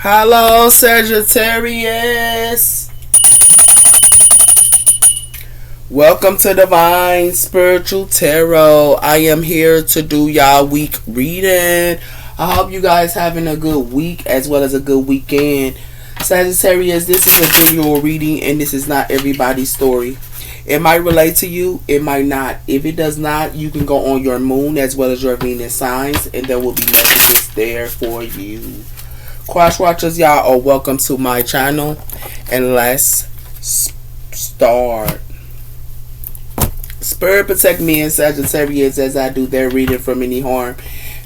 Hello, Sagittarius. Welcome to Divine Spiritual Tarot. I am here to do y'all week reading. I hope you guys having a good week as well as a good weekend. Sagittarius, this is a general reading and this is not everybody's story. It might relate to you, it might not. If it does not, you can go on your moon as well as your Venus signs and there will be messages there for you. Cross watchers, y'all are welcome to my channel, and let's start. Spirit protect me and Sagittarius as I do their reading from any harm,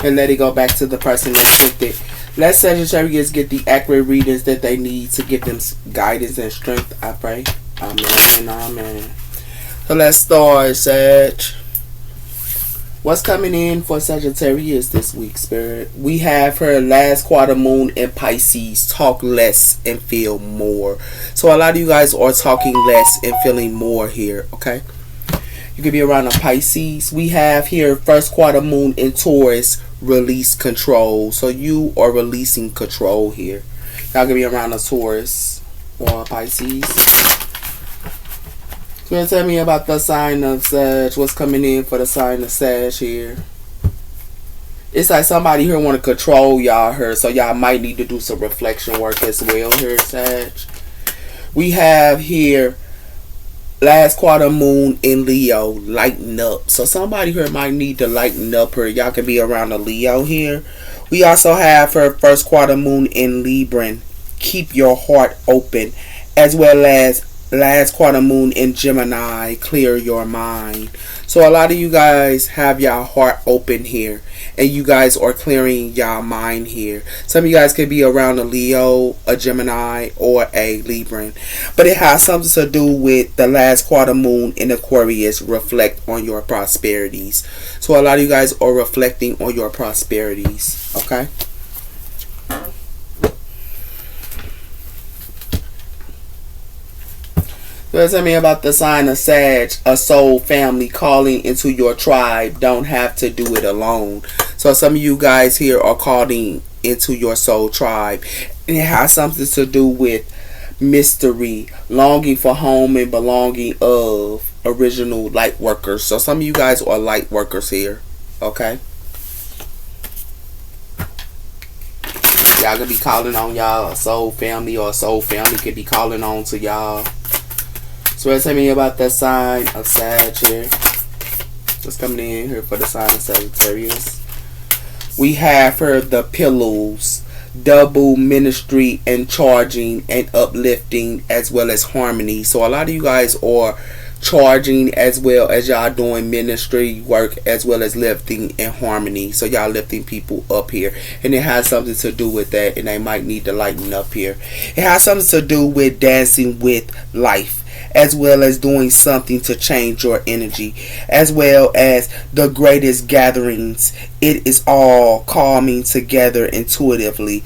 and let it go back to the person that sent it. Let Sagittarius get the accurate readings that they need to give them guidance and strength, I pray. Amen, amen. So let's start, Sag. What's coming in for Sagittarius this week, Spirit? We have her last quarter moon in Pisces. Talk less and feel more. So a lot of you guys are talking less and feeling more here, okay? You could be around a Pisces. We have here first quarter moon in Taurus. Release control. So you are releasing control here. Y'all could be around a Taurus or a Pisces. So tell me about the sign of Sag. What's coming in for the sign of Sag here? It's like somebody here want to control y'all here. So y'all might need to do some reflection work as well here, Sag. We have here last quarter moon in Leo. Lighten up. So somebody here might need to lighten up here. Y'all can be around a Leo here. We also have her first quarter moon in Libra. Keep your heart open. As well as last quarter moon in Gemini. Clear your mind. So a lot of you guys have your heart open here, and you guys are clearing your mind here. Some of you guys could be around a Leo, a Gemini, or a Libra, but it has something to do with the last quarter moon in Aquarius. Reflect on your prosperities. So a lot of you guys are reflecting on your prosperities, okay? So tell me about the sign of Sag, a soul family calling into your tribe. Don't have to do it alone. So some of you guys here are calling into your soul tribe. And it has something to do with mystery, longing for home and belonging of original light workers. So some of you guys are light workers here. Okay? Y'all gonna be calling on y'all soul family, or soul family could be calling on to y'all. So tell me about that sign of Sag here. Just coming in here for the sign of Sagittarius. We have her the pillows, double ministry and charging and uplifting as well as harmony. So a lot of you guys are charging as well as y'all doing ministry work as well as lifting and harmony. So y'all lifting people up here, and it has something to do with that, and they might need to lighten up here. It has something to do with dancing with life, as well as doing something to change your energy, as well as the greatest gatherings. It is all calming together intuitively,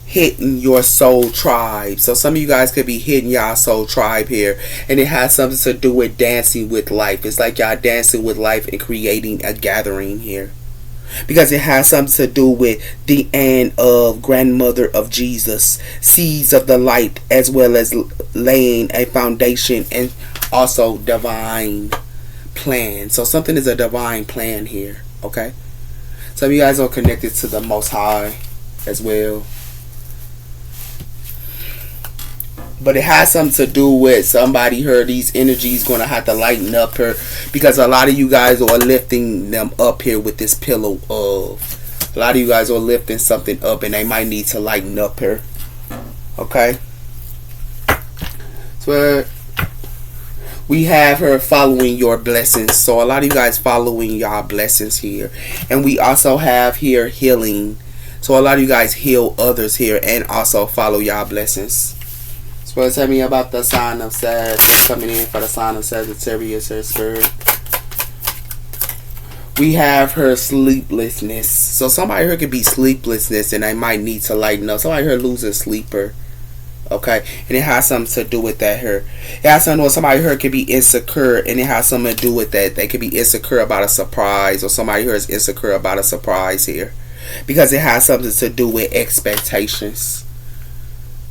hitting your soul tribe. So some of you guys could be hitting y'all soul tribe here, and it has something to do with dancing with life. It's like y'all dancing with life and creating a gathering here, because it has something to do with the Anne of grandmother of Jesus, seeds of the light, as well as laying a foundation and also divine plan. So something is a divine plan here, okay? Some of you guys are connected to the Most High as well. But it has something to do with somebody here. These energies going to have to lighten up here, because a lot of you guys are lifting them up here with this pillow of. A lot of you guys are lifting something up, and they might need to lighten up here. Okay? So we have her following your blessings. So a lot of you guys following your blessings here. And we also have here healing. So a lot of you guys heal others here and also follow your blessings. So tell me about the sign of Sag. Coming in for the sign of Sagittarius, her spirit. We have her sleeplessness. So somebody here could be sleeplessness, and they might need to lighten up. Somebody here losing sleeper. Okay, and it has something to do with that here. It has something to do with somebody here could be insecure, and it has something to do with that. They could be insecure about a surprise, or somebody here is insecure about a surprise here, because it has something to do with expectations.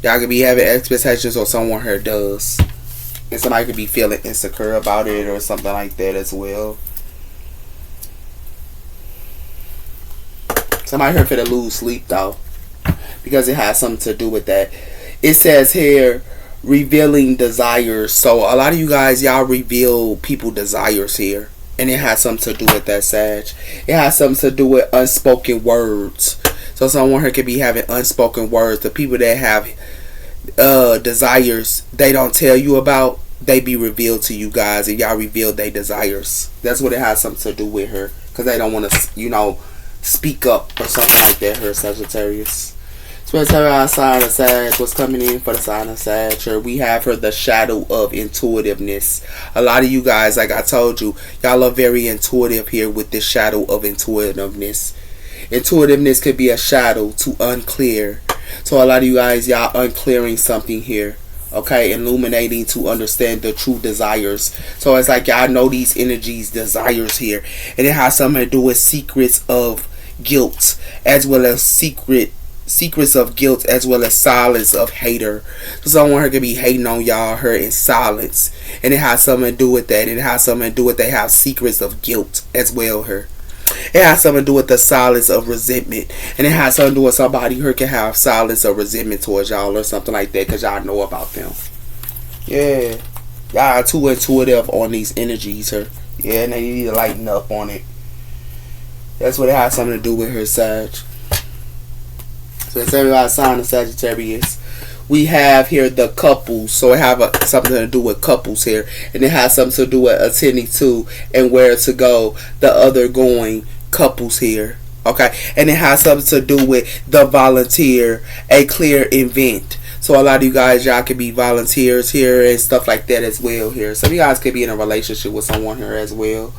Y'all could be having expectations or someone here does. And somebody could be feeling insecure about it or something like that as well. Somebody here finna lose sleep though. Because it has something to do with that. It says here, revealing desires. So a lot of you guys, y'all reveal people desires here. And it has something to do with that, Sag. It has something to do with unspoken words. So someone here could be having unspoken words. The people that have desires they don't tell you about, they be revealed to you guys, and y'all reveal their desires. That's what it has something to do with her, because they don't want to, speak up or something like that. Her Sagittarius. So let's tell our sign of Sag. What's coming in for the sign of Sag? We have her the shadow of intuitiveness. A lot of you guys, like I told you, y'all are very intuitive here with this shadow of intuitiveness. Intuitiveness could be a shadow to unclear. So a lot of you guys, y'all unclearing something here. Okay, illuminating to understand the true desires. So it's like y'all know these energies, desires here. And it has something to do with secrets of guilt, as well as secrets of guilt, as well as silence of hater. So someone here could be hating on y'all, her in silence. And it has something to do with that. It has something to do with they have secrets of guilt as well, her. It has something to do with the silence of resentment. And it has something to do with somebody who can have silence of resentment towards y'all or something like that, because y'all know about them. Yeah. Y'all are too intuitive on these energies, her. Yeah, and they need to lighten up on it. That's what it has something to do with her, Sag. So it's everybody's sign of Sagittarius. We have here the couples. So it have something to do with couples here. And it has something to do with attending to and where to go. The other going couples here. Okay. And it has something to do with the volunteer. A clear event. So a lot of you guys, y'all could be volunteers here and stuff like that as well here. Some of you guys could be in a relationship with someone here as well.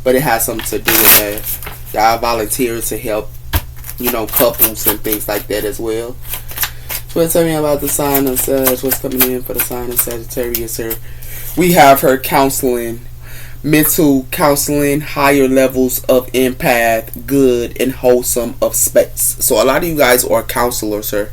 But it has something to do with that. Y'all volunteer to help, couples and things like that as well. So tell me about the sign of Sag. What's coming in for the sign of Sagittarius here? We have her counseling, mental counseling, higher levels of empath, good and wholesome of space. So a lot of you guys are counselors, her.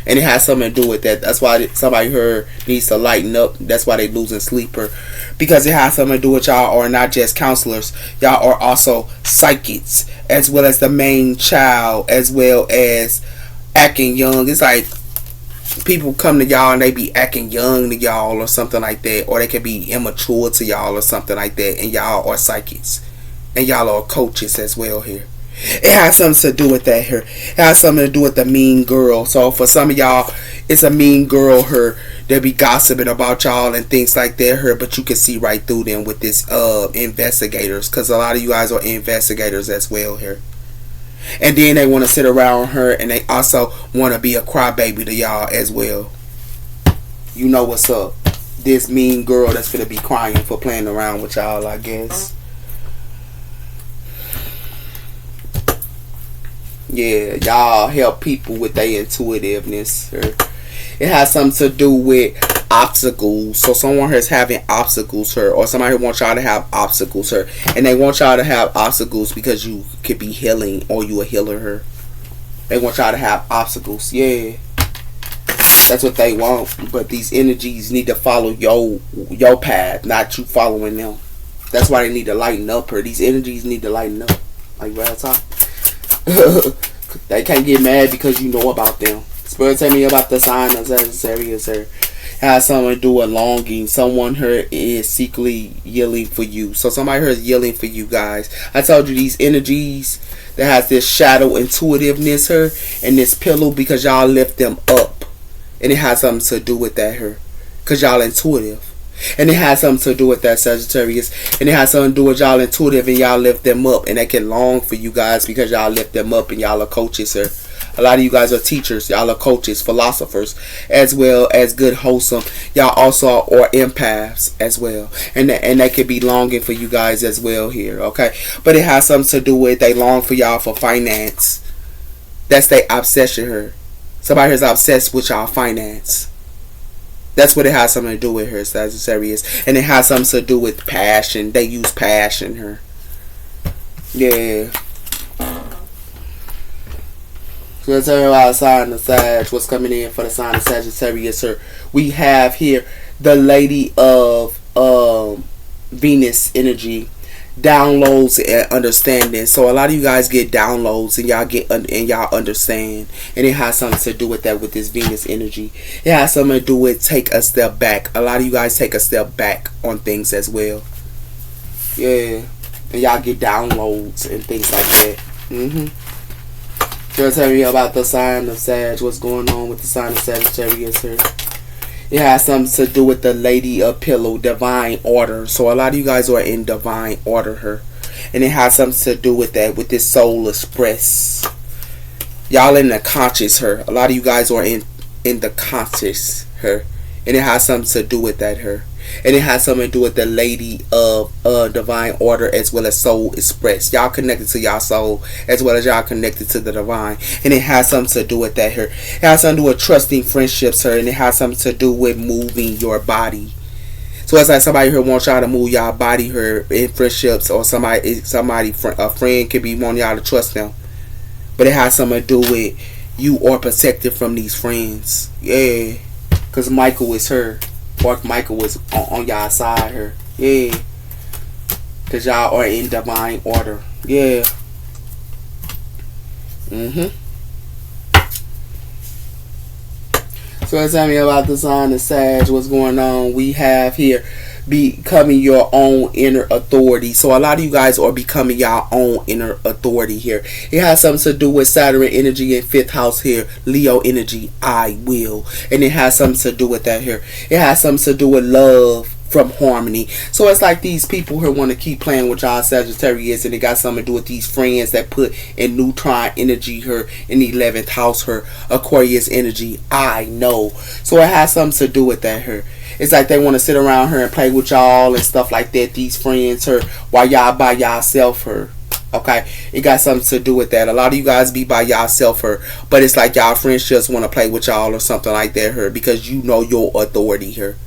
And it has something to do with that. That's why somebody here needs to lighten up. That's why they losing sleeper. Because it has something to do with y'all are not just counselors. Y'all are also psychics. As well as the main child. As well as acting young. It's like people come to y'all and they be acting young to y'all or something like that. Or they can be immature to y'all or something like that. And y'all are psychics. And y'all are coaches as well here. It has something to do with that here. It has something to do with the mean girl. So for some of y'all, it's a mean girl here. They'll be gossiping about y'all and things like that here. But you can see right through them with this investigators. Because a lot of you guys are investigators as well here. And then they want to sit around her. And they also want to be a crybaby to y'all as well. You know what's up. This mean girl that's going to be crying for playing around with y'all, I guess. Yeah, y'all help people with their intuitiveness. It has something to do with obstacles. So someone is having obstacles, or somebody wants y'all to have obstacles, and they want y'all to have obstacles because you could be healing or you a healer, They want y'all to have obstacles. Yeah, that's what they want. But these energies need to follow your path, not you following them. That's why they need to lighten up, These energies need to lighten up, like real talk. They can't get mad because you know about them. Spirit, tell me about the sign of Sagittarius here. It has something to do with longing. Someone here is secretly yelling for you. So somebody here is yelling for you guys. I told you these energies that has this shadow intuitiveness here and this pillow because y'all lift them up. And it has something to do with that here. Because y'all intuitive. And it has something to do with that, Sagittarius. And it has something to do with y'all intuitive and y'all lift them up. And they can long for you guys because y'all lift them up and y'all are coaches here. A lot of you guys are teachers. Y'all are coaches, philosophers, as well as good, wholesome. Y'all also are empaths as well. And they could be longing for you guys as well here, okay? But it has something to do with they long for y'all for finance. That's their obsession here. Somebody who's obsessed with y'all finance. That's what it has something to do with her, Sagittarius. And it has something to do with passion. They use passion here. Yeah. So let's tell you about the sign of Sag. What's coming in for the sign of Sagittarius here? We have here the Lady of Venus energy, downloads and understanding. So a lot of you guys get downloads and y'all understand, and it has something to do with that with this Venus energy. It has something to do with take a step back. A lot of you guys take a step back on things as well. Yeah, and y'all get downloads and things like that. So tell me about the sign of Sag. What's going on with the sign of Sagittarius here? It has something to do with the Lady of Pillow, divine order. So a lot of you guys are in divine order here. And it has something to do with that, with this soul express. Y'all in the conscious here. A lot of you guys are in the conscious here. And it has something to do with that here. And it has something to do with the Lady of divine order as well as soul express. Y'all connected to y'all soul as well as y'all connected to the divine. And it has something to do with that here. It has something to do with trusting friendships here. And it has something to do with moving your body. So it's like somebody here wants y'all to move y'all body here in friendships, or a friend could be wanting y'all to trust them. But it has something to do with you are protected from these friends. Yeah. Because Michael is her. Michael was on y'all side here. Yeah. Because y'all are in divine order. Yeah. So tell me about the sign of Sag. What's going on? We have here becoming your own inner authority. So a lot of you guys are becoming your own inner authority here. It has something to do with Saturn energy in 5th house here. Leo energy, I will. And it has something to do with that here. It has something to do with love from harmony. So it's like these people here want to keep playing with y'all Sagittarius, and it got something to do with these friends that put in neutron energy here in the 11th house here. Aquarius energy, I know. So it has something to do with that here. It's like they want to sit around here and play with y'all and stuff like that. These friends here, while y'all by yourself here. Okay, it got something to do with that. A lot of you guys be by yourself here, but it's like y'all friends just want to play with y'all or something like that here, because you know your authority here,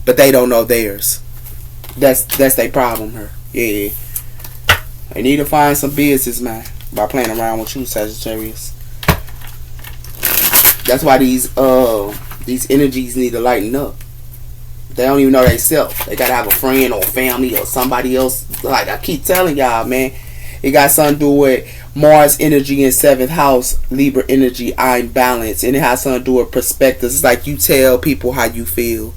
but they don't know theirs. That's their problem here. Yeah, they need to find some business, man, by playing around with you, Sagittarius. That's why these energies need to lighten up. They don't even know they self. They gotta have a friend or family or somebody else. Like I keep telling y'all, man, it got something to do with Mars energy in 7th house, Libra energy, I'm balanced, and it has something to do with perspectives. It's like you tell people how you feel.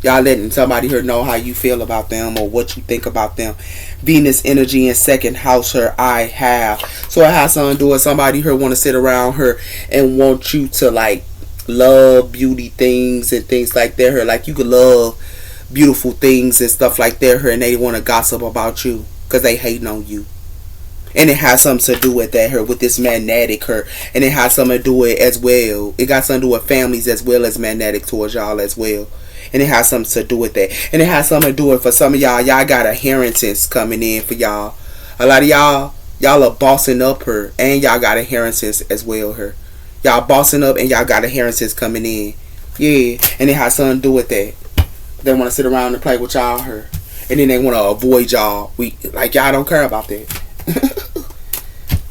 Y'all letting somebody here know how you feel about them or what you think about them. Venus energy in 2nd house here, I have. So it has something to do with somebody here want to sit around her and want you to like love beauty things and things like that here. Like you could love beautiful things and stuff like that here, and they want to gossip about you because they hating on you. And it has something to do with that here, with this magnetic here. And it has something to do with it as well. It got something to do with families as well as magnetic towards y'all as well. And it has something to do with that. And it has something to do with, for some of y'all, y'all got inheritance coming in for y'all. A lot of y'all are bossing up her, and y'all got inheritance as well here. Y'all bossing up and y'all got inheritance coming in. Yeah, and it has something to do with that. They want to sit around and play with y'all here, and then they want to avoid y'all. Like y'all don't care about that.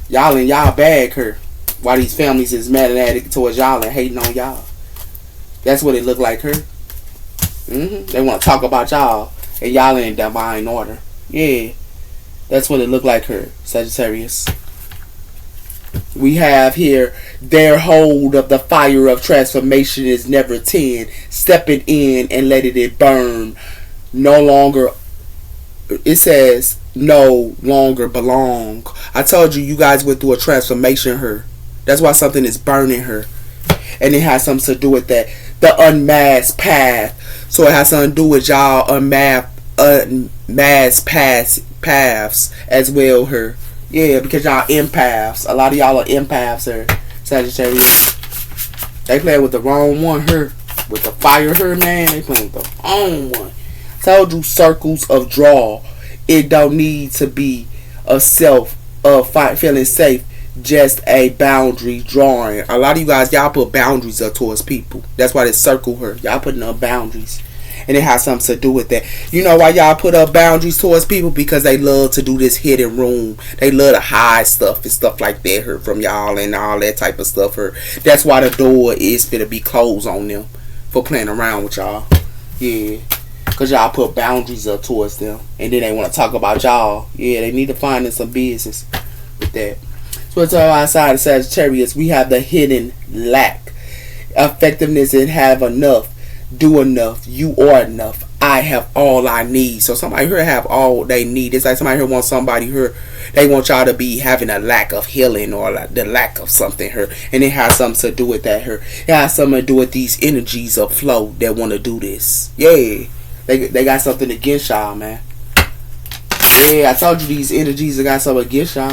Y'all in y'all bag here, while these families is mad and addict towards y'all and hating on y'all. That's what it look like here. They want to talk about y'all, and y'all in divine order. Yeah, that's what it look like here, Sagittarius. We have here, their hold of the fire of transformation is never 10. Stepping in and letting it burn. No longer, it says, no longer belong. I told you, you guys went through a transformation here. That's why something is burning her. And it has something to do with that. The unmasked path. So it has something to do with y'all unmasked paths as well here. Yeah, because y'all empaths. A lot of y'all are empaths here, Sagittarius. They playing with the wrong one here. With the fire here, man. They playing with the wrong one. Told you, circles of draw. It don't need to be a self of feeling safe. Just a boundary drawing. A lot of you guys, y'all put boundaries up towards people. That's why they circle her. Y'all putting up boundaries. And it has something to do with that. You know why y'all put up boundaries towards people? Because they love to do this hidden room. They love to hide stuff and stuff like that her from y'all and all that type of stuff her. That's why the door is going to be closed on them for playing around with y'all. Yeah. Because y'all put boundaries up towards them. And then they want to talk about y'all. Yeah, they need to find in some business with that. So it's all outside of Sagittarius. We have the hidden lack. Effectiveness and have enough. Do enough. You are enough. I have all I need. So somebody here have all they need. It's like somebody here wants somebody here. They want y'all to be having a lack of healing or like the lack of something here. And it has something to do with that here. It has something to do with these energies of flow that want to do this. Yeah. They got something against y'all, man. Yeah, I told you these energies got something against y'all.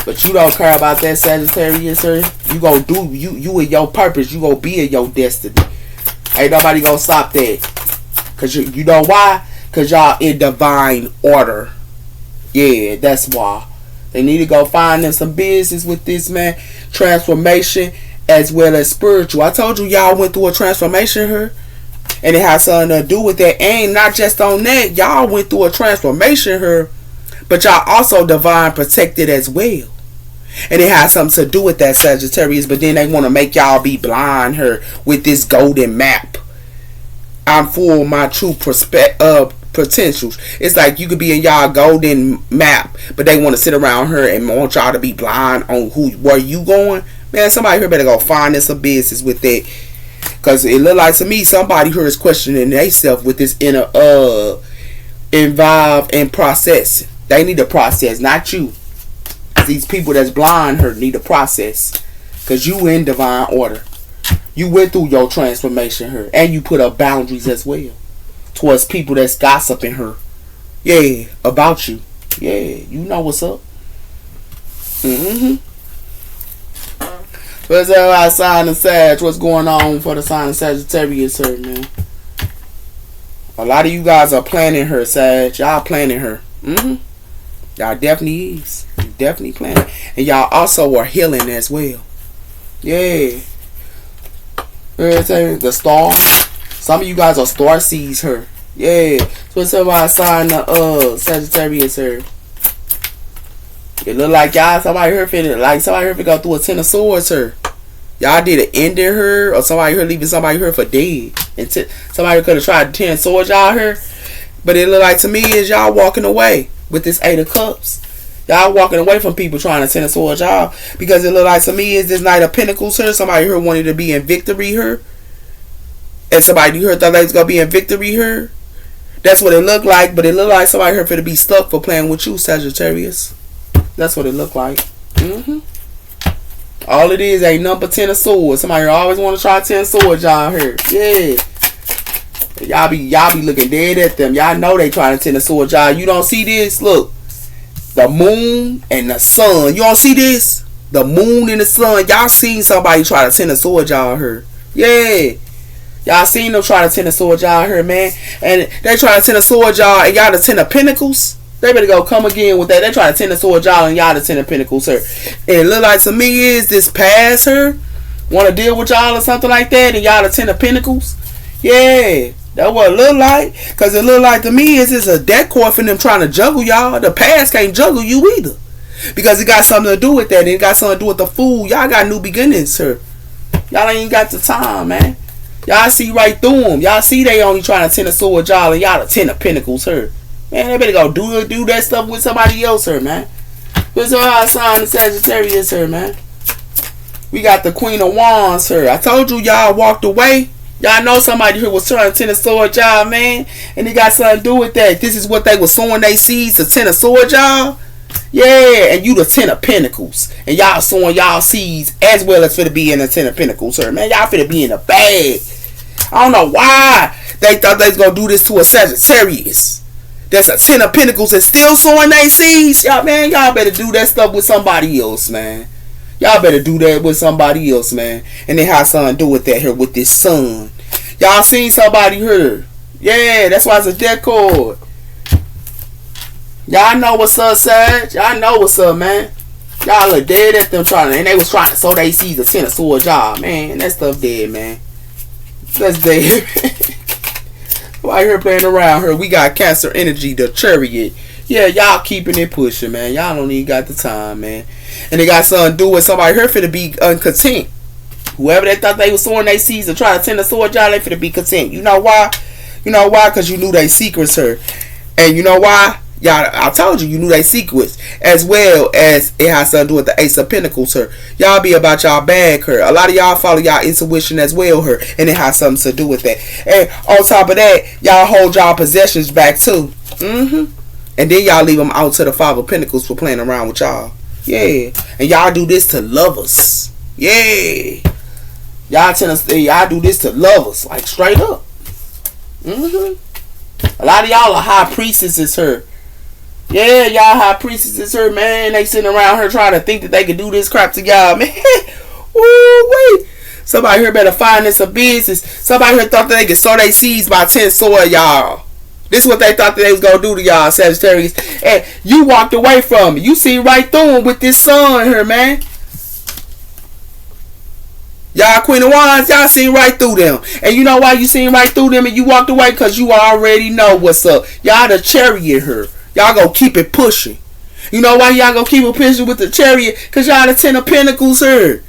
But you don't care about that, Sagittarius, sir. You gonna do you in your purpose. You gonna be in your destiny. Ain't nobody gonna stop that. Cause you know why? Cause y'all in divine order. Yeah, that's why. They need to go find them some business with this, man. Transformation as well as spiritual. I told you y'all went through a transformation here. And it has something to do with that. And not just on that. Y'all went through a transformation here. But y'all also divine protected as well. And it has something to do with that, Sagittarius. But then they want to make y'all be blind here with this golden map. I'm full of my true potentials. It's like you could be in y'all golden map. But they want to sit around here and want y'all to be blind on where you going. Man, somebody here better go find some business with that. Because it look like to me somebody here is questioning themselves with this inner involved in process. They need to process, not you. These people that's blind here need to process. Because you in divine order. You went through your transformation here. And you put up boundaries as well. Towards people that's gossiping her. Yeah, about you. Yeah, you know what's up. What's that sign of Sag? What's going on for the sign of Sagittarius here, man? A lot of you guys are planning her, Sag. Y'all planning her. Y'all definitely is. Definitely planning. And y'all also are healing as well. Yeah. The star. Some of you guys are star seeds here. Yeah. So what's about sign of Sagittarius here? It look like y'all somebody here finna go through a 10 of swords here. Y'all did an ending her, or somebody here leaving somebody here for dead. And somebody could have tried 10 swords y'all here. But it look like to me is y'all walking away with this 8 of cups. Y'all walking away from people trying to 10 of swords y'all. Because it look like to me is this Knight of Pentacles here. Somebody here wanted to be in victory here. And somebody here thought they was going to be in victory here. That's what it looked like. But it looked like somebody here finna be stuck for playing with you, Sagittarius. That's what it looked like. All it is ain't number 10 of swords. Somebody always want to try 10 swords y'all here. Yeah. Y'all be looking dead at them. Y'all know they trying to 10 of swords y'all. You don't see this? Look. The moon and the sun. You don't see this? The moon and the sun. Y'all seen somebody try to 10 of swords y'all here. Yeah. Y'all seen them try to 10 of swords y'all here, man. And they try to 10 of swords y'all and y'all the 10 of pentacles. They better go come again with that. They try to 10 of swords y'all and y'all the 10 of pentacles here. And it look like to me is this past her want to deal with y'all or something like that and y'all the 10 of pentacles. Yeah. That's what it look like. Because it look like to me is it's a deck cord for them trying to juggle y'all. The past can't juggle you either. Because it got something to do with that. And it got something to do with the fool. Y'all got new beginnings here. Y'all ain't got the time, man. Y'all see right through them. Y'all see they only trying to 10 of swords y'all and y'all the 10 of pentacles here. Man, they better go do that stuff with somebody else here, man. What's our sign of Sagittarius here, man? We got the Queen of Wands here. I told you y'all walked away. Y'all know somebody here was trying to 10 of swords y'all, man. And it got something to do with that. This is what they was sowing their seeds to 10 of swords y'all. Yeah, and you the 10 of pentacles. And y'all sowing y'all seeds as well as finna be in the 10 of pentacles here, man. Y'all finna be in the bag. I don't know why they thought they was gonna do this to a Sagittarius. That's a 10 of pentacles and still sowing their seeds. Y'all, man, y'all better do that stuff with somebody else, man. Y'all better do that with somebody else, man. And they have something to do with that here with this sun. Y'all seen somebody here. Yeah, that's why it's a deck cord. Y'all know what's up, Sag. Y'all know what's up, man. Y'all look dead at them trying to, and they was trying to sow they seeds a 10 of swords y'all. Man, that stuff dead, man. That's dead. Somebody here playing around her. We got Cancer energy, the Chariot. Yeah, y'all keeping it pushing, man. Y'all don't even got the time, man. And they got something to do with somebody here finna be uncontent. Whoever they thought they was sowing their seeds to try to tend to sword y'all, they finna be content. You know why? You know why? Because you knew they secrets her. And you know why? Y'all, I told you, you knew they secrets. As well as it has something to do with the Ace of Pentacles her. Y'all be about y'all bag her. A lot of y'all follow y'all intuition as well her. And it has something to do with that. And on top of that, y'all hold y'all possessions back too. And then y'all leave them out to the Five of Pentacles for playing around with y'all. Yeah. And y'all do this to lovers. Yeah. Y'all do this to lovers. Like straight up. A lot of y'all are high priestesses her. Yeah, y'all high priestesses her, man. They sitting around her trying to think that they can do this crap to y'all, man. Woo wait. Somebody here better find this a business. Somebody here thought that they could sow their seeds by 10 soil, y'all. This is what they thought that they was gonna do to y'all, Sagittarius. And you walked away from it. You see right through them with this sun here, man. Y'all Queen of Wands, y'all seen right through them. And you know why you seen right through them and you walked away? Because you already know what's up. Y'all the Chariot her. Y'all gonna keep it pushing. You know why y'all gonna keep it pushing with the Chariot? Because y'all the 10 of Pentacles her.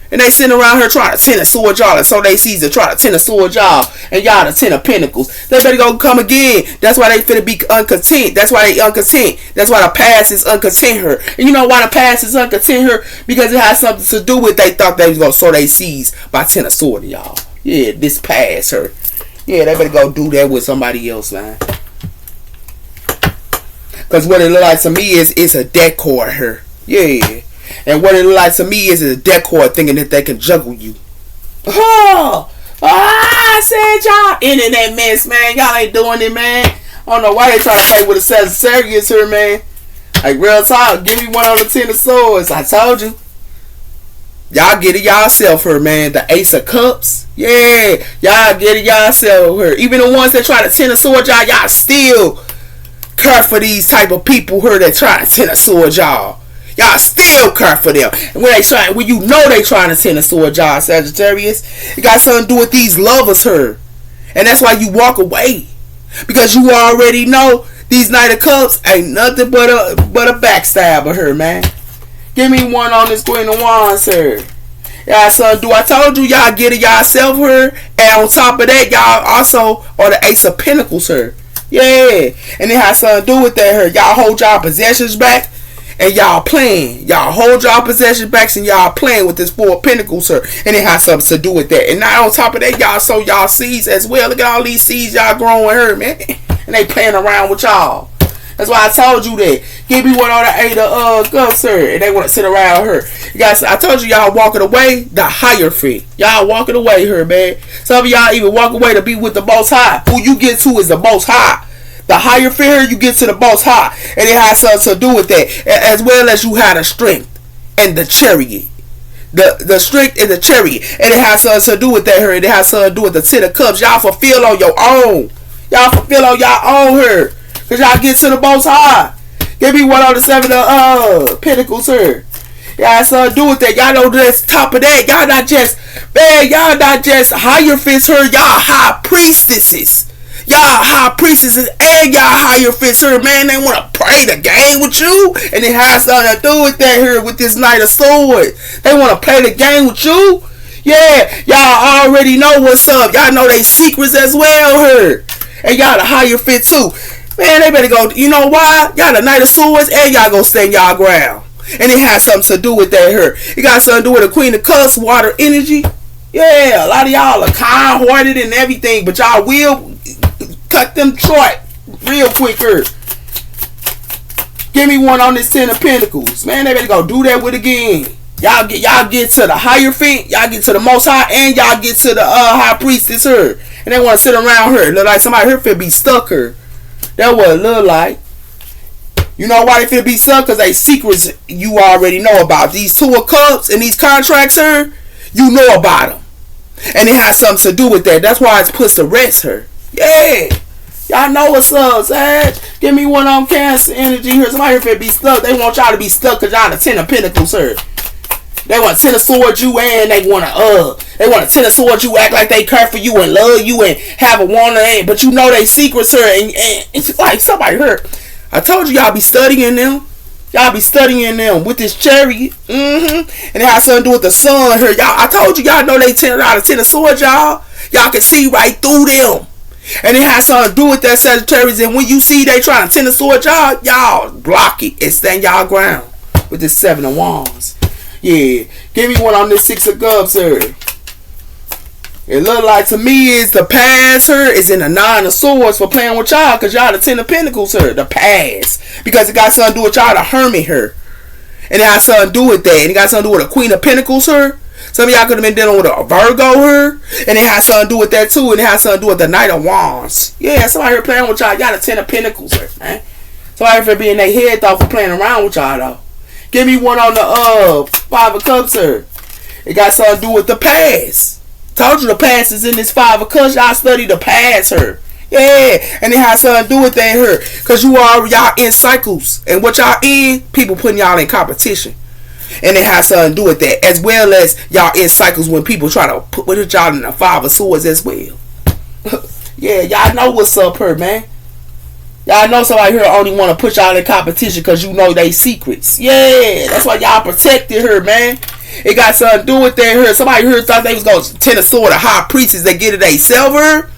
And they sitting around here trying to tend to sword y'all. And so they see to try to tend to sword y'all. And y'all the 10 of Pentacles. They better go come again. That's why they finna be uncontent. That's why they uncontent. That's why the past is uncontent her. And you know why the past is uncontent her? Because it has something to do with they thought they was gonna sow their seeds by 10 of sword y'all. Yeah, this past her. Yeah, they better go do that with somebody else, man. Because what it look like to me is it's a decor her. Yeah. And what it look like to me is a decor thinking that they can juggle you. I said y'all internet mess, man. Y'all ain't doing it, man. I don't know why they trying to play with a Sagittarius here, man. Like real talk, give me one on the 10 of swords. I told you. Y'all get it yourself her, man. The Ace of Cups. Yeah. Y'all get it yourself her. Even the ones that try to 10 of swords, y'all still care for these type of people here that try to 10 of swords, y'all. Y'all still care for them. And when you know they trying to send a sword, y'all, Sagittarius, it got something to do with these lovers her. And that's why you walk away. Because you already know these Knight of Cups ain't nothing but a backstabber her, man. Give me one on this Queen of Wands her. Y'all something to do. I told you y'all get it yourself her. And on top of that, y'all also are the Ace of Pentacles her. Yeah. And it has something to do with that her. Y'all hold y'all possessions back. And y'all playing. Y'all hold y'all possession backs and y'all playing with this 4 of Pentacles her. And it has something to do with that. And now on top of that, y'all sow y'all seeds as well. Look at all these seeds y'all growing her, man. And they playing around with y'all. That's why I told you that. Give me one on the 8 of Cups her. And they want to sit around her. You guys, I told you y'all walking away the higher fee. Y'all walking away her, man. Some of y'all even walk away to be with the Most High. Who you get to is the Most High. The higher fear you get to the Most High. And it has something to do with that. As well as you had the strength and the Chariot. The strength and the Chariot. And it has something to do with that her. And it has something to do with the 10 of Cups. Y'all fulfill on your own. Y'all fulfill on y'all own her. Because y'all get to the Most High. Give me one on the 7 of Pentacles her. Y'all have something to do with that. Y'all know that's top of that. Y'all not just, man, y'all not just higher fists her. Y'all high priestesses. Y'all high priestesses and y'all higher fists her, man. They want to play the game with you. And it has something to do with that here with this Knight of Swords. They want to play the game with you. Yeah, y'all already know what's up. Y'all know they secrets as well here. And y'all the higher fit too. Man, they better go. You know why? Y'all the Knight of Swords and y'all gonna stand y'all ground. And it has something to do with that here. It got something to do with the Queen of Cups, water energy. Yeah, a lot of y'all are kind-hearted and everything, but y'all will cut them short real quicker. Give me one on this 10 of Pentacles. Man, they better go do that with again. Y'all get to the higher feet, y'all get to the Most High, and y'all get to the High Priestess her. And they want to sit around her. Look like somebody here finna be stuck her. That's what it look like. You know why they finna be stuck? Because they secrets you already know about. These 2 of Cups and these contracts her, you know about them. And it has something to do with that. That's why it's put to rest her. Yeah. Y'all know what's up, Sag. Give me one on Cancer energy here. Somebody here finna be stuck. They want y'all to be stuck because y'all the 10 of Pentacles her. They want to tennis sword you, and they want to tennis sword you, act like they care for you and love you and have a wanna, but you know they secrets her, and it's like somebody hurt. I told you y'all be studying them. Y'all be studying them with this chariot. And it has something to do with the sun here. Y'all, I told you y'all know they tend out of tennis sword, y'all. Y'all can see right through them. And it has something to do with that Sagittarius. And when you see they trying to tennis sword y'all block it and stand y'all ground with this 7 of Wands. Yeah, give me one on this 6 of Cups here. It look like to me is the past here is in the 9 of Swords for playing with y'all, because y'all the 10 of Pentacles here. The past. Because it got something to do with y'all, the Hermit here. And it has something to do with that. And it got something to do with the Queen of Pentacles here. Some of y'all could have been dealing with a Virgo here. And it has something to do with that too. And it has something to do with the Knight of Wands. Yeah, somebody here playing with y'all. Y'all the 10 of Pentacles here, man. Somebody here being their head though for playing around with y'all though. Give me one on the 5 of Cups here. It got something to do with the past. Told you the past is in this 5 of Cups. Y'all study the past here. Yeah, and it has something to do with that here. Because y'all in cycles. And what y'all in, people putting y'all in competition. And it has something to do with that. As well as y'all in cycles when people try to put y'all in the 5 of Swords as well. Yeah, y'all know what's up here, man. Y'all know somebody here only want to put y'all in competition because you know they secrets. Yeah, that's why y'all protected her, man. It got something to do with that here. Somebody here thought they was going to tend a sword of high priestess. They get it they silver.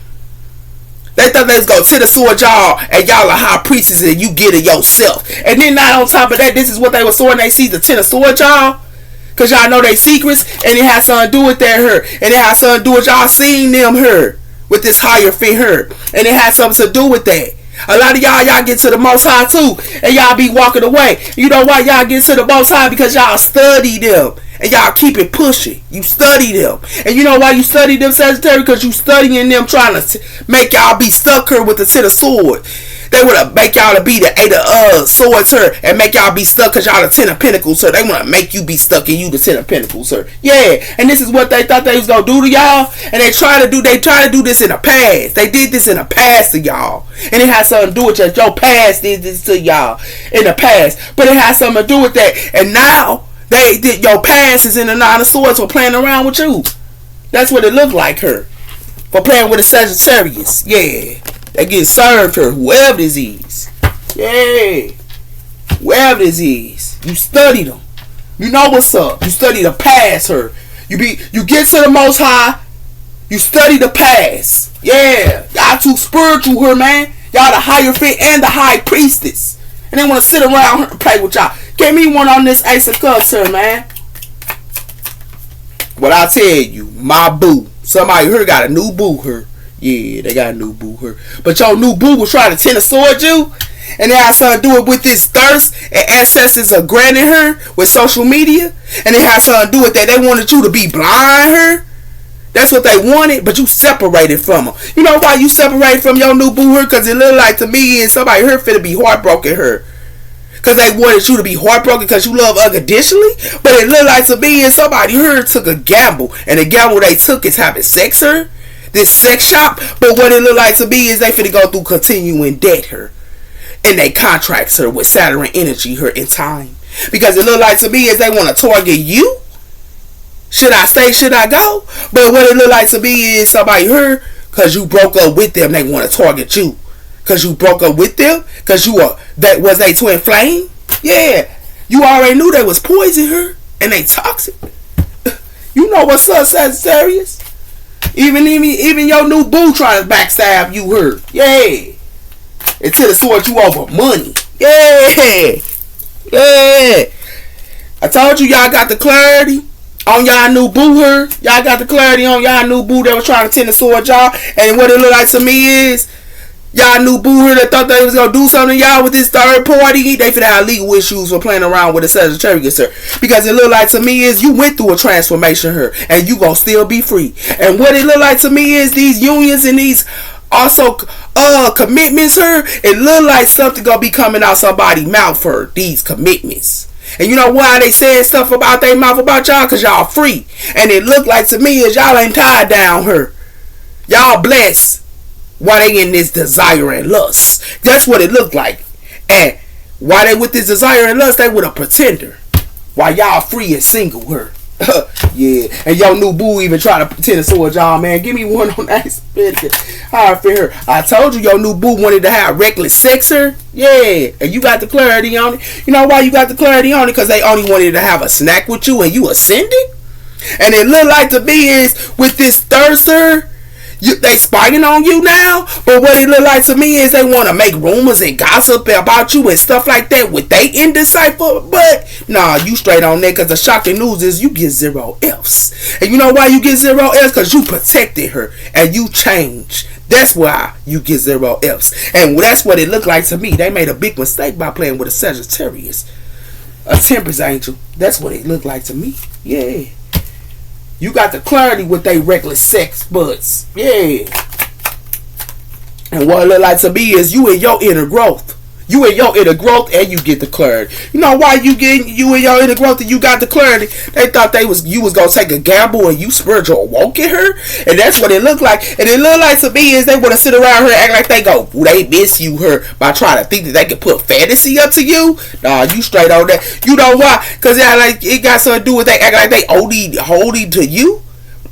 They thought they was going to tend a sword y'all, and y'all are high priestess and you get it yourself. And then not on top of that, this is what they were sword and they see the 10 of sword y'all. Because y'all know they secrets, and it has something to do with that here. And it has something to do with y'all seeing them here with this higher fin here. And it has something to do with that. A lot of y'all get to the Most High too, and y'all be walking away. You know why y'all get to the Most High? Because y'all study them, and y'all keep it pushing. You study them, and you know why you study them, Sagittarius? Because you studying them, trying to make y'all be stuck here with the 10 of Swords. They want to make y'all to be the 8 of Swords here, and make y'all be stuck because y'all the 10 of Pentacles here. They want to make you be stuck and you the 10 of Pentacles here. Yeah, and this is what they thought they was going to do to y'all, and they try to do this in the past. They did this in the past to y'all, and it has something to do with your past did this to y'all in the past, but it has something to do with that, and now your past is in the 9 of Swords for playing around with you. That's what it looked like her, for playing with a Sagittarius. Yeah. They get served her, whoever this is. Yeah. Whoever this is. You study them. You know what's up. You study the past her. You get to the Most High. You study the past. Yeah. Y'all too spiritual her, man. Y'all the higher fit and the high priestess. And they want to sit around her and play with y'all. Give me one on this Ace of Cups her, man. What I tell you, my boo. Somebody here got a new boo her. Yeah, they got a new boo here. But your new boo was trying to 10 of sword you. And it has something to do it with this thirst and ancestors are granting her with social media. And it has something to do with that. They wanted you to be blind her. That's what they wanted, but you separated from them. You know why you separated from your new boo her? Because it looked like to me and somebody here finna be heartbroken her. Because they wanted you to be heartbroken because you love unconditionally. But it looked like to me and somebody here took a gamble. And the gamble they took is having sex her. This sex shop, but what it look like to me is they finna go through continuing debt her, and they contracts her with Saturn energy her in time, because it look like to me is they want to target you. Should I stay? Should I go? But what it look like to me is somebody here because you broke up with them. They want to target you because you broke up with them because that was they twin flame. Yeah, you already knew they was poison her and they toxic. You know what's up, Sagittarius? Even your new boo trying to backstab you her. Yeah. Until the sword you over money. Yeah. Yeah. I told you y'all got the clarity on y'all new boo her. Y'all got the clarity on y'all new boo that was trying to tend the sword y'all. And what it look like to me is y'all new boo her that thought they was gonna do something to y'all with this third party. They finna have legal issues for playing around with a Sagittarius her. Because it look like to me is you went through a transformation her and you gonna still be free. And what it look like to me is these unions and these also commitments her. It look like something gonna be coming out somebody's mouth her. These commitments. And you know why they said stuff about their mouth about y'all? Because y'all free. And it look like to me is y'all ain't tied down her. Y'all blessed. Why they in this desire and lust? That's what it looked like. And why they with this desire and lust, they with a pretender. While y'all free and single her. Yeah, and your new boo even try to pretend to towards y'all, man. Give me one on that. How I feel her. I told you your new boo wanted to have reckless sex her. Yeah, and you got the clarity on it. You know why you got the clarity on it? Because they only wanted to have a snack with you and you ascended. And it look like to me is with this thirster, they spying on you now. But what it look like to me is they want to make rumors and gossip about you and stuff like that with they indecipher. But nah, you straight on that, because the shocking news is you get 0 F's. And you know why you get 0 F's? Because you protected her and you changed. That's why you get 0 F's. And that's what it looked like to me. They made a big mistake by playing with a Sagittarius, a Temperance angel. That's what it looked like to me. Yeah. You got the clarity with they reckless sex buds. Yeah. And what it look like to me is you in your inner growth. You in your inner growth and you get the clarity. You know why you in your inner growth and you got the clarity? They thought you was gonna take a gamble and you spiritual woke at her. And that's what it looked like. And it looked like to me is they wanna sit around her act like they miss you her by trying to think that they can put fantasy up to you. Nah, you straight on that. You know why? Cause it got something to do with they act like they holding to you.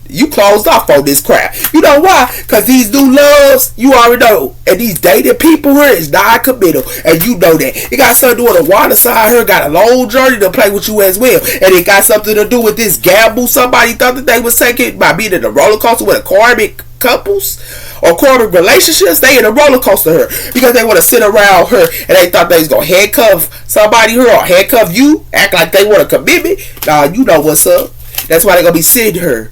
You closed off on this crap. You know why? Because these new loves, you already know. And these dated people here is non-committal. And you know that. It got something to do with the water side here. Got a long journey to play with you as well. And it got something to do with this gamble somebody thought that they was taking by being in a roller coaster with a karmic couples or karmic relationships. They in a roller coaster here. Because they want to sit around her and they thought they was going to handcuff somebody here or handcuff you. Act like they want a commitment. Nah, you know what's up. That's why they going to be sitting here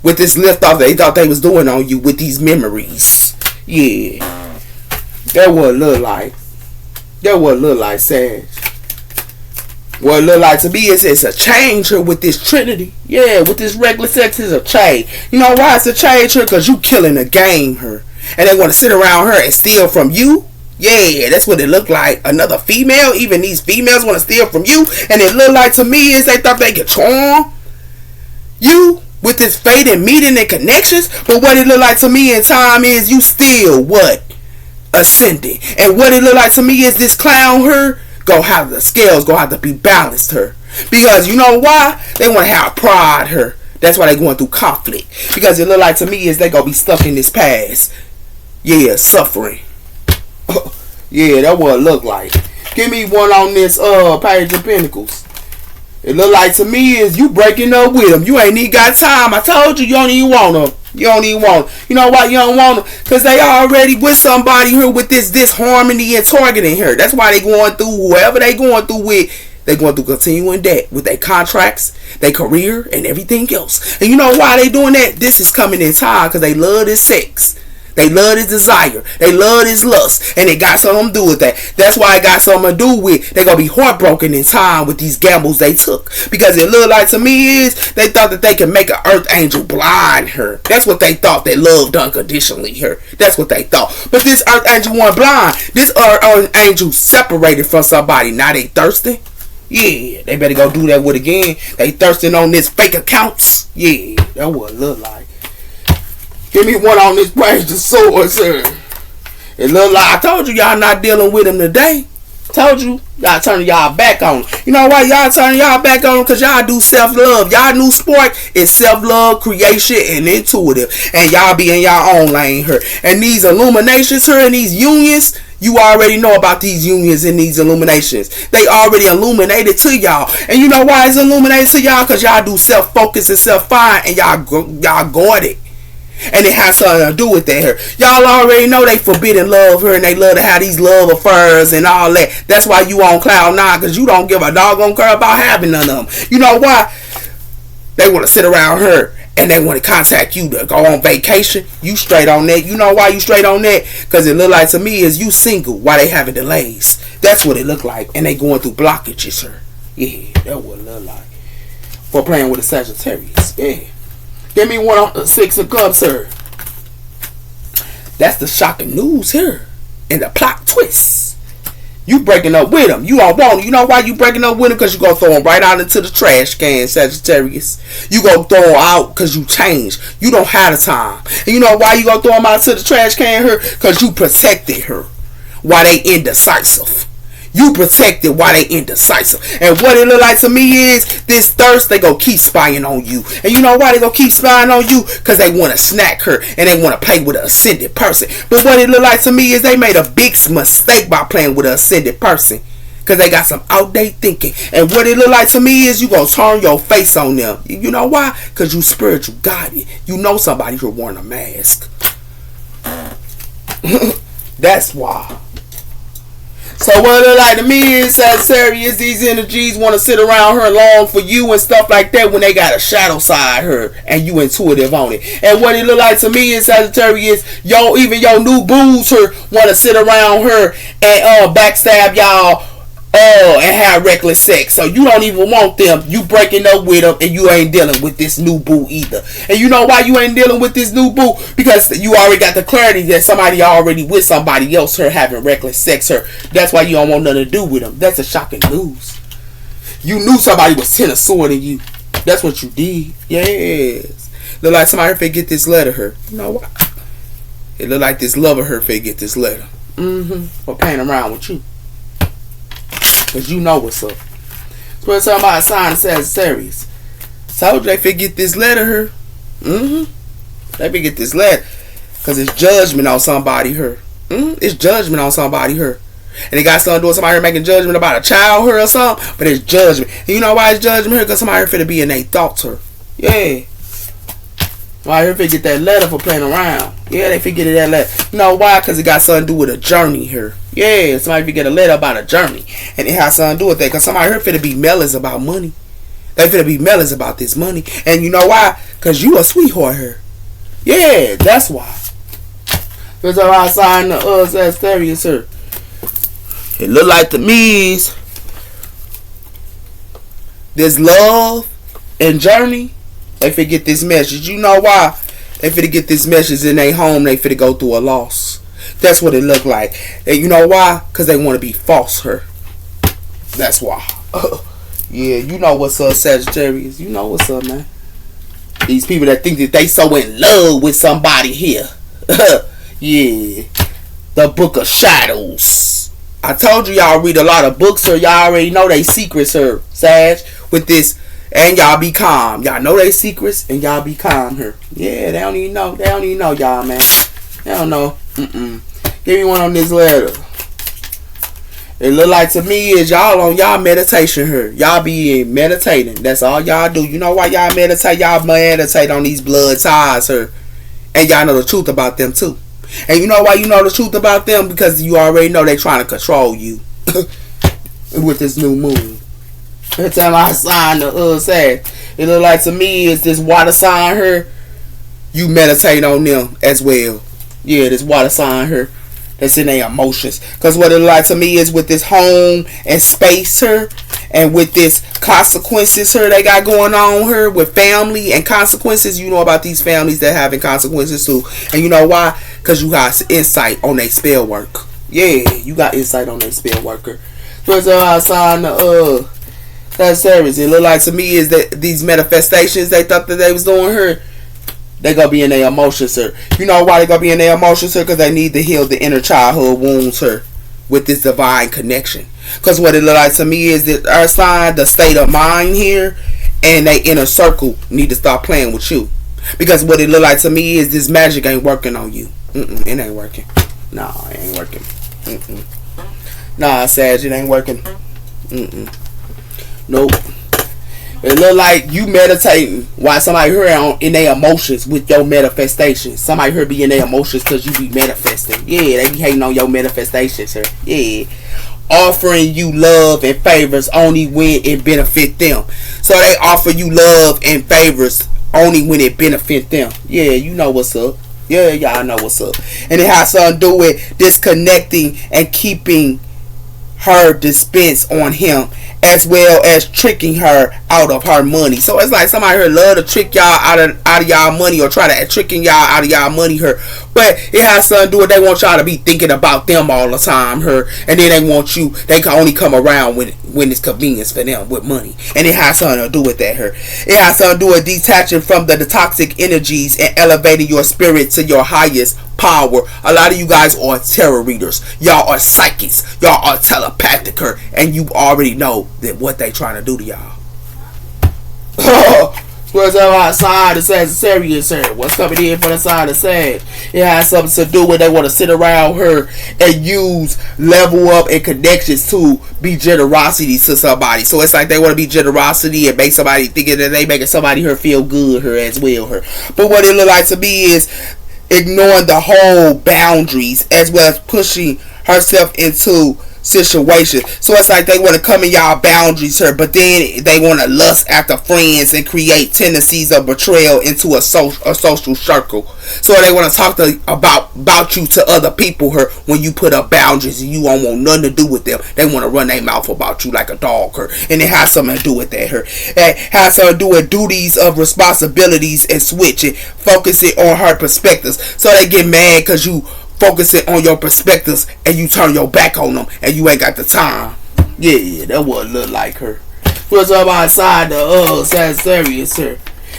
with this lift off they thought they was doing on you with these memories. Yeah. That what it look like. That what it look like, Sag. What it look like to me is it's a change here with this Trinity. Yeah, with this regular sex is a change. You know why it's a change here? Because you killing a game here. And they want to sit around her and steal from you. Yeah, that's what it looked like. Another female. Even these females want to steal from you. And it looked like to me is they thought they could charm you with this fate and meeting and connections. But what it look like to me in time is you still what? Ascending. And what it look like to me is this clown her go have the scales go have to be balanced her. Because you know why? They want to have pride her. That's why they going through conflict. Because it look like to me is they gonna be stuck in this past. Yeah, suffering. Yeah, that what it look like. Give me one on this Page of Pentacles. It look like to me is you breaking up with them. You ain't even got time. I told you, you don't even want them. You don't even want them. You know why you don't want them? Because they already with somebody here with this disharmony and targeting her. That's why they going through whoever they going through with. They going through continuing debt with their contracts, their career, and everything else. And you know why they doing that? This is coming in time because they love this sex. They love his desire. They love his lust. And it got something to do with that. That's why it got something to do with they going to be heartbroken in time with these gambles they took. Because it looked like to me is they thought that they could make an earth angel blind her. That's what they thought. They loved unconditionally her. That's what they thought. But this earth angel wasn't blind. This earth angel separated from somebody. Now they thirsty. Yeah, they better go do that with again. They thirsting on this fake accounts. Yeah, that's what it look like. Give me one on this Page of Swords, sir. It look like I told you y'all not dealing with him today. Told you y'all turning y'all back on him. You know why y'all turning y'all back on him? Because y'all do self-love. Y'all new sport is self-love, creation, and intuitive. And y'all be in y'all own lane here. And these illuminations here and these unions, you already know about these unions and these illuminations. They already illuminated to y'all. And you know why it's illuminated to y'all? Because y'all do self-focus and self-find and y'all guard it. And it has something to do with that here. Y'all already know they forbidden love her and they love to have these love affairs and all that. That's why you on cloud 9, because you don't give a doggone care about having none of them. You know why? They want to sit around her and they want to contact you to go on vacation. You straight on that. You know why you straight on that? Because it look like to me is you single while they having delays. That's what it look like. And they going through blockages here. Yeah, that's what it look like. For playing with a Sagittarius. Yeah. Give me one on the 6 of Cups here. That's the shocking news here. And the plot twist. You breaking up with him. You don't want him. You know why you breaking up with him? Because you going to throw him right out into the trash can, Sagittarius. You going to throw him out because you changed. You don't have the time. And you know why you going to throw him out into the trash can here? Because you protected her while they indecisive. You protected while they indecisive. And what it look like to me is this thirst, they gonna keep spying on you. And you know why they gonna keep spying on you? Because they want to snack her and they want to play with an ascended person. But what it look like to me is they made a big mistake by playing with an ascended person. Because they got some outdated thinking. And what it look like to me is you gonna turn your face on them. You know why? Because you spiritual guided. You know somebody who wearing a mask. That's why. So what it like to me is Sagittarius, these energies want to sit around her long for you and stuff like that when they got a shadow side her and you intuitive on it. And what it look like to me is Sagittarius, even your new booze her want to sit around her and backstab y'all and have reckless sex. So you don't even want them. You breaking up with them and you ain't dealing with this new boo either. And you know why you ain't dealing with this new boo? Because you already got the clarity that somebody already with somebody else her having reckless sex her. That's why you don't want nothing to do with them. That's a shocking news. You knew somebody was 10 of sword in you. That's what you did. Yes. Look like somebody finna get this letter her. You know why? It look like this lover her finna get this letter. For playing around with you. Because you know what's up. So we're talking about a sign of Sagittarius. Told you they forget this letter here. They forget this letter. Because it's judgment on somebody here. It's judgment on somebody here. And they got something to do with somebody here making judgment about a child here or something. But it's judgment. And you know why it's judgment here? Because somebody here finna be in their thoughts here. Yeah. Why here forget that letter for playing around. Yeah, they forget that letter. You know why? Because it got something to do with a journey here. Yeah, somebody forget a letter about a journey. And it has something to do with that. Because somebody here finna be melons about money. They finna be melons about this money. And you know why? Because you a sweetheart here. Yeah, that's why. There's a lot of sign of Sagittarius here. It look like to me is this love and journey. They finna this message. You know why? They finna get this message in their home. They finna go through a loss. That's what it look like. And you know why? Because they want to be false her. That's why. Yeah, you know what's up, Sagittarius. You know what's up, man. These people that think that they so in love with somebody here. Yeah. The Book of Shadows. I told you y'all read a lot of books, or y'all already know they secrets, her, Sag, with this. And y'all be calm. Y'all know they secrets and y'all be calm here. Yeah, they don't even know. They don't even know y'all, man. They don't know. Give me one on this letter. It look like to me is y'all on y'all meditation here. Y'all be meditating. That's all y'all do. You know why y'all meditate? Y'all meditate on these blood ties here. And y'all know the truth about them too. And you know why you know the truth about them? Because you already know they trying to control you. With this new moon. Every time I sign the say, it look like to me is this water sign here. You meditate on them as well. Yeah, this water sign here. That's in their emotions. Because what it look like to me is with this home and space here. And with this consequences here they got going on here. With family and consequences. You know about these families that having consequences too. And you know why? Because you got insight on their spell work. Yeah, you got insight on their spell worker. First of all, I signed the Sagittarius. It look like to me is that these manifestations they thought that they was doing here, they gonna be in their emotions, sir. You know why they gonna be in their emotions, sir? Because they need to heal the inner childhood wounds, sir, with this divine connection. Because what it look like to me is that our sign, the state of mind here, and they inner circle need to start playing with you. Because what it look like to me is this magic ain't working on you. It ain't working. Nah, it ain't working. Nah, Sag, it ain't working. Nope. It look like you meditating while somebody here in their emotions with your manifestations. Somebody here be in their emotions because you be manifesting. Yeah, they be hating on your manifestations, sir. Yeah. Offering you love and favors only when it benefit them. So they offer you love and favors only when it benefit them. Yeah, you know what's up. Yeah, y'all know what's up. And it has something to do with disconnecting and keeping her dispense on him, as well as tricking her out of her money. So it's like somebody here love to trick y'all out of y'all money, or try to tricking y'all out of y'all money here. But it has something to do with they want y'all to be thinking about them all the time here, and then they want you. They can only come around when it's convenience for them with money, and it has something to do with that here. It has something to do with detaching from the toxic energies and elevating your spirit to your highest power. A lot of you guys are tarot readers. Y'all are psychics. Y'all are telepathicer. And you already know that what they trying to do to y'all. What's up outside the Sagittarius here? What's coming in for the sign of Sag? It has something to do with they want to sit around her and use level up and connections to be generosity to somebody. So it's like they want to be generosity and make somebody thinking that they making somebody her feel good her as well her. But what it look like to me is ignoring the whole boundaries as well as pushing herself into situation. So it's like they want to come in y'all boundaries here, but then they want to lust after friends and create tendencies of betrayal into a social circle. So they want to talk about you to other people here when you put up boundaries and you don't want nothing to do with them. They want to run their mouth about you like a dog here, and it has something to do with that here. It has something to do with duties of responsibilities and switching, focusing on her perspectives. So they get mad because you focus it on your perspectives and you turn your back on them and you ain't got the time. Yeah, that what it look like her. What's up outside the Sagittarius here?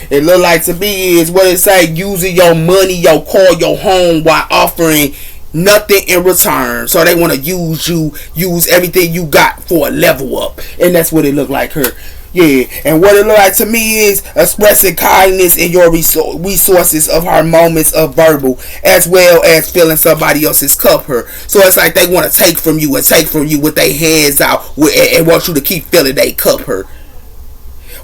It look like to me is what it say, using your money, your car, your home while offering nothing in return. So they want to use everything you got for a level up. And that's what it look like her. Yeah, and what it look like to me is expressing kindness in your resources of her moments of verbal, as well as filling somebody else's cup her. So it's like they want to take from you with their hands out and want you to keep filling their cup her.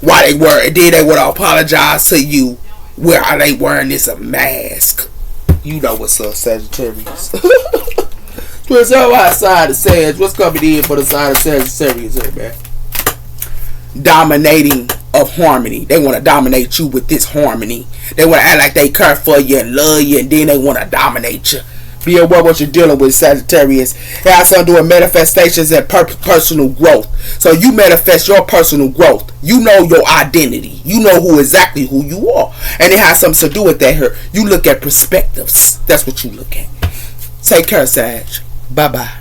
While they were, and then they want to apologize to you. Where are they wearing this a mask? You know what's up, Sagittarius. What's up outside the Sag? What's coming in for the side of Sagittarius here, man? Dominating of harmony. They want to dominate you with this harmony. They want to act like they care for you and love you, and then they want to dominate you. Be aware what you're dealing with, Sagittarius. It has something to do with manifestations and personal growth. So you manifest your personal growth. You know your identity. You know exactly who you are. And it has something to do with that here. You look at perspectives. That's what you look at. Take care, Sag. Bye-bye.